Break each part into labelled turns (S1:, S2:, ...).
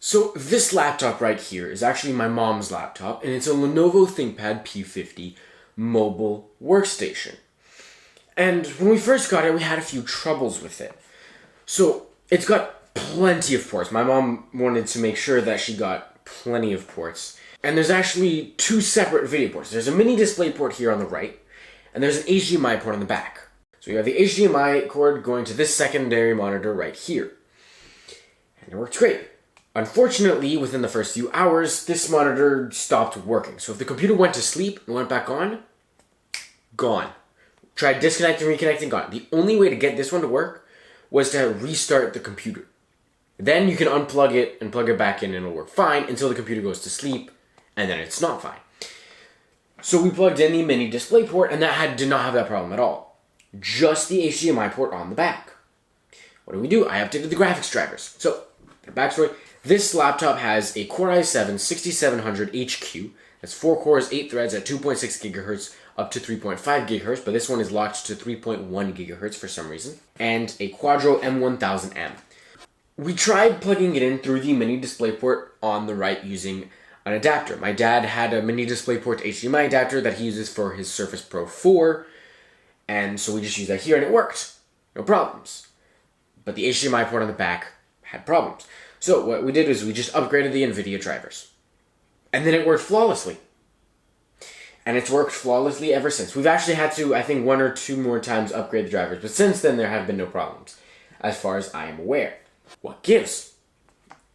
S1: So this laptop right here is actually my mom's laptop, and it's a Lenovo ThinkPad P50 mobile workstation. And when we first got it, we had a few troubles with it. So it's got plenty of ports. My mom wanted to make sure that she got plenty of ports. And there's actually two separate video ports. There's a mini display port here on the right, and there's an HDMI port on the back. So you have the HDMI cord going to this secondary monitor right here. And it works great. Unfortunately, within the first few hours, this monitor stopped working. So if the computer went to sleep and went back on, gone. Tried disconnecting, reconnecting, gone. The only way to get this one to work was to restart the computer. Then you can unplug it and plug it back in and it'll work fine until the computer goes to sleep, and then it's not fine. So we plugged in the mini display port, and that did not have that problem at all. Just the HDMI port on the back. What do? I updated the graphics drivers. So, the backstory. This laptop has a Core i7-6700HQ. That's 4 cores, 8 threads at 2.6 GHz up to 3.5 GHz, but this one is locked to 3.1 GHz for some reason. And a Quadro M1000M. We tried plugging it in through the mini DisplayPort on the right using an adapter. My dad had a mini DisplayPort HDMI adapter that he uses for his Surface Pro 4, and so we just used that here and it worked. No problems. But the HDMI port on the back had problems. So what we did is we just upgraded the NVIDIA drivers. And then it worked flawlessly. And it's worked flawlessly ever since. We've actually had to, I think, 1 or 2 more times upgrade the drivers, but since then there have been no problems, as far as I am aware. What gives?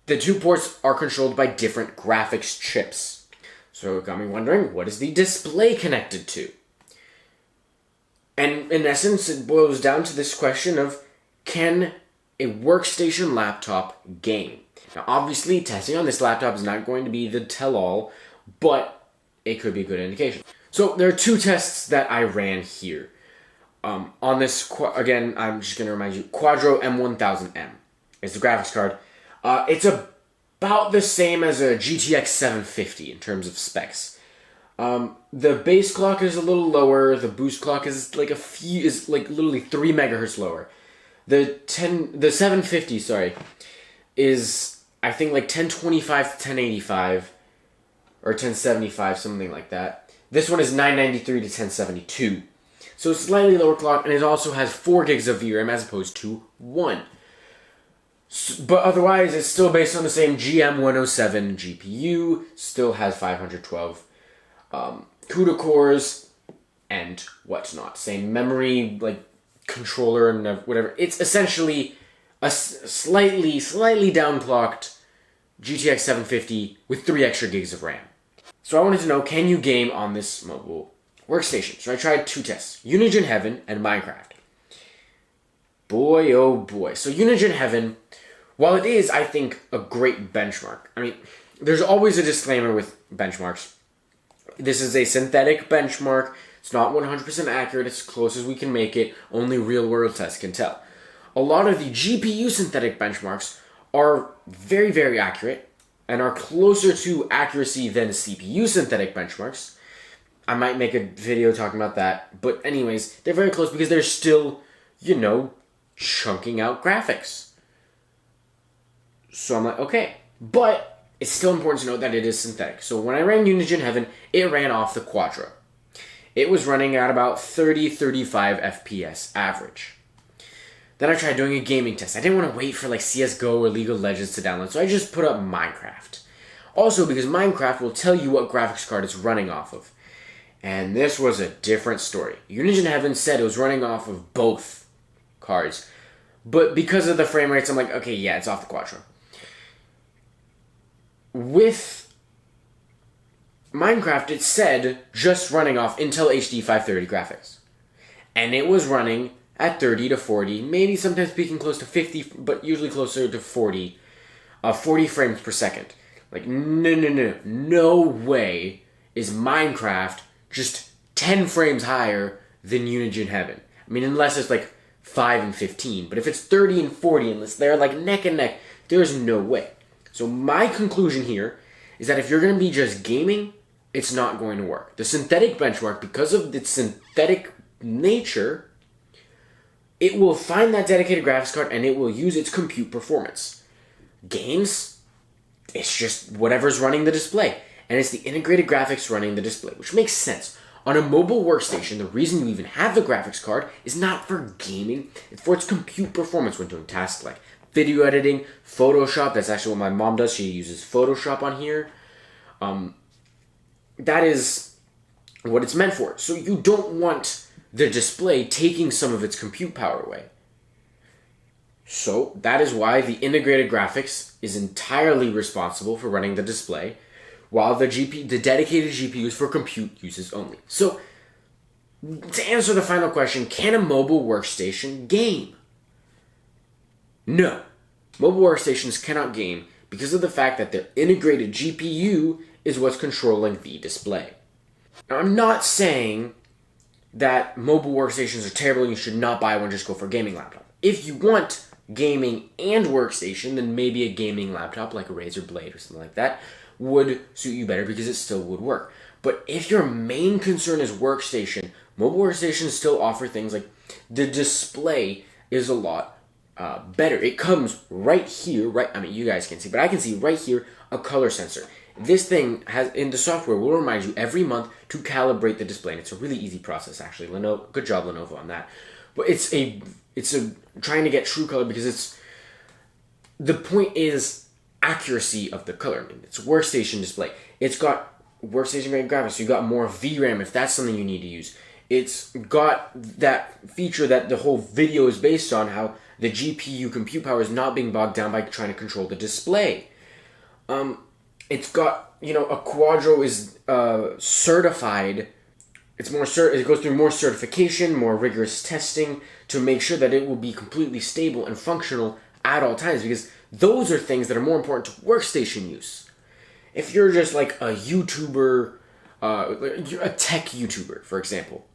S1: The two ports are controlled by different graphics chips. So it got me wondering, what is the display connected to? And in essence, it boils down to this question of, can a workstation laptop game? Now obviously, testing on this laptop is not going to be the tell-all, but it could be a good indication. So there are 2 tests that I ran here. On this, again, I'm just going to remind you, Quadro M1000M is the graphics card. It's about the same as a GTX 750 in terms of specs. The base clock is a little lower. The boost clock is like literally 3 megahertz lower. The 750, is I think like 1025 to 1085 or 1075, something like that. This one is 993 to 1072. So it's slightly lower clock, and it also has 4 gigs of VRAM as opposed to 1. But otherwise, it's still based on the same GM107 GPU, still has 512 CUDA cores, and whatnot. Same memory, like, controller and whatever. It's essentially a slightly downclocked GTX 750 with 3 extra gigs of RAM. So I wanted to know, can you game on this mobile workstation? So I tried 2 tests, Unigine Heaven and Minecraft. Boy, oh boy. So Unigine Heaven, while it is, I think, a great benchmark, I mean, there's always a disclaimer with benchmarks. This is a synthetic benchmark. It's not 100% accurate. It's as close as we can make it. Only real-world tests can tell. A lot of the GPU synthetic benchmarks are very, very accurate and are closer to accuracy than CPU synthetic benchmarks. I might make a video talking about that. But anyways, they're very close because they're still, chunking out graphics. So I'm like, okay. But it's still important to note that it is synthetic. So when I ran Unigine Heaven, it ran off the Quadro. It was running at about 30-35 FPS average. Then I tried doing a gaming test. I didn't want to wait for like CSGO or League of Legends to download, so I just put up Minecraft. Also because Minecraft will tell you what graphics card it's running off of. And this was a different story. Unigine Heaven said it was running off of both cards. But because of the frame rates, I'm like, okay, yeah, it's off the Quadro. With Minecraft, it said just running off Intel HD 530 graphics. And it was running at 30 to 40, maybe sometimes peaking close to 50, but usually closer to 40 frames per second. Like, no way is Minecraft just 10 frames higher than Unigine Heaven. I mean, unless it's like 5 and 15, but if it's 30 and 40, unless they're like neck and neck, there's no way. So my conclusion here is that if you're going to be just gaming, it's not going to work. The synthetic benchmark, because of its synthetic nature, it will find that dedicated graphics card and it will use its compute performance. Games? It's just whatever's running the display. And it's the integrated graphics running the display, which makes sense. On a mobile workstation, the reason you even have the graphics card is not for gaming, it's for its compute performance when doing tasks like video editing, Photoshop. That's actually what my mom does. She uses Photoshop on here. That is what it's meant for. So you don't want the display taking some of its compute power away. So that is why the integrated graphics is entirely responsible for running the display, while the dedicated GPU is for compute uses only. So to answer the final question, can a mobile workstation game? No. Mobile workstations cannot game because of the fact that their integrated GPU is what's controlling the display. Now, I'm not saying that mobile workstations are terrible and you should not buy one, just go for a gaming laptop. If you want gaming and workstation, then maybe a gaming laptop like a Razer Blade or something like that would suit you better because it still would work. But if your main concern is workstation, mobile workstations still offer things like the display is a lot better. It comes right here, you guys can see, but I can see right here a color sensor. This thing has, in the software, will remind you every month to calibrate the display. And it's a really easy process, actually. Good job, Lenovo, on that. But it's trying to get true color because the point is accuracy of the color. I mean, it's a workstation display. It's got workstation grade graphics, so you got more VRAM if that's something you need to use. It's got that feature that the whole video is based on, how the GPU compute power is not being bogged down by trying to control the display. It's got, a Quadro is certified. It goes through more certification, more rigorous testing to make sure that it will be completely stable and functional at all times, because those are things that are more important to workstation use. If you're just like a YouTuber, you're a tech YouTuber, for example,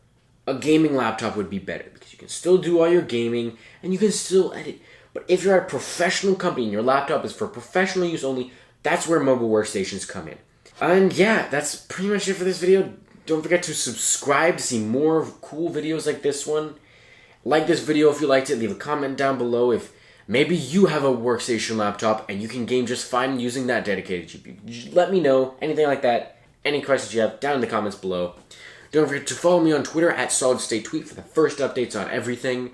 S1: a gaming laptop would be better because you can still do all your gaming and you can still edit. But if you're at a professional company and your laptop is for professional use only, that's where mobile workstations come in. And yeah, that's pretty much it for this video. Don't forget to subscribe to see more cool videos like this one. Like this video if you liked it. Leave a comment down below if maybe you have a workstation laptop and you can game just fine using that dedicated GPU. Let me know. Anything like that. Any questions you have, down in the comments below. Don't forget to follow me on Twitter at SolidStateTweet for the first updates on everything.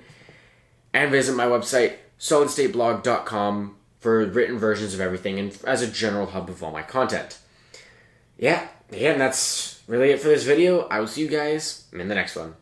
S1: And visit my website, solidstateblog.com, for written versions of everything and as a general hub of all my content. Yeah, and that's really it for this video. I will see you guys in the next one.